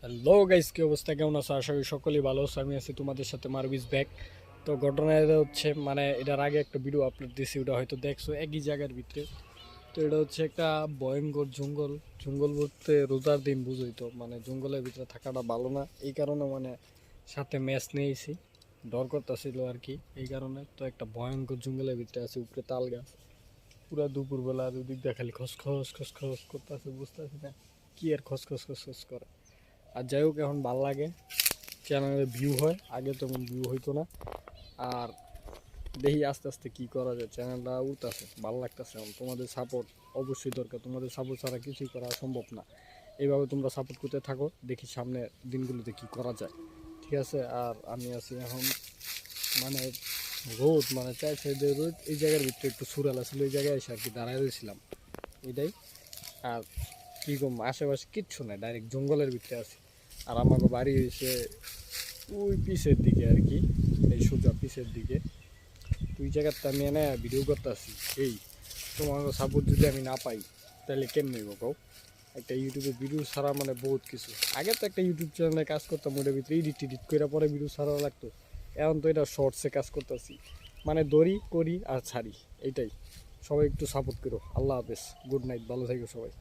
Hello guys, কি অবস্থা? কেমন আছো? আশা করি সকলেই ভালো আছো। আমি আছি তোমাদের সাথে মারভিস ব্যাক। তো ঘটনা এটা হচ্ছে, মানে এটার আগে একটা ভিডিও আপলোড দিয়েছি, ওটা হয়তো দেখছো একই জায়গার ভিতরে। তো এটা হচ্ছে একটা ভয়ঙ্কর জঙ্গল। জঙ্গল বলতে রোজার দিন বুঝোই তো, মানে জঙ্গলের ভিতরে থাকাটা ভালো না। এই কারণে মানে সাথে ম্যাচ নিয়েছি, ডর করতেছিল আর কি। এই কারণে তো একটা ভয়ঙ্কর জঙ্গলের ভিতরে আছে, উপরে তাল গাছ। পুরা দুপুরবেলা আর ওদিক দিয়ে খালি খসখস খসখস করতেছে, বুঝতেছি না কি আর খসখস খসখস করে। আর যাই হোক, এখন ভাল লাগে, চ্যানেলে ভিউ হয়, আগে তেমন ভিউ হইতো না। আর দেখি আস্তে আস্তে কি করা যায়, চ্যানেলটা উঠতেছে, ভালো লাগতেছে। এখন তোমাদের সাপোর্ট অবশ্যই দরকার, তোমাদের সাপোর্ট ছাড়া কিছুই করা সম্ভব না। এইভাবে তোমরা সাপোর্ট করতে থাকো, দেখি সামনে দিনগুলোতে কি করা যায়। ঠিক আছে? আর আমি আছি এখন, মানে রোদ, মানে চার সাইডে রোদ, এই জায়গার ভিতরে একটু সুরালা ছিল, এই জায়গায় এসে আর কি দাঁড়ায় রয়েছিলাম, এটাই। আর কী কম, আশেপাশে কিচ্ছু নাই, ডাইরেক্ট জঙ্গলের ভিতরে আছি। আর আমাকে বাড়ি হয়েছে ওই পিছের দিকে আর কি, এই সোজা পিছের দিকে। তুই জায়গাতে আমি এনে ভিডিও করতেছি। এই তোমার সাপোর্ট যদি আমি না পাই তাহলে কেমনি কও? একটা ইউটিউবে ভিডিও ছাড়া মানে বহুত কিছু। আগে তো একটা ইউটিউব চ্যানেলে কাজ করতাম, ওটার ভিতরে এডিট করে পরে ভিডিও ছাড়া লাগতো। এখন তো এটা শর্টসে কাজ করতেছি, মানে দড়ি করি আর ছাড়ি, এইটাই। সবাই একটু সাপোর্ট করো। আল্লাহ হাফেজ, গুড নাইট, ভালো থাকো সবাই।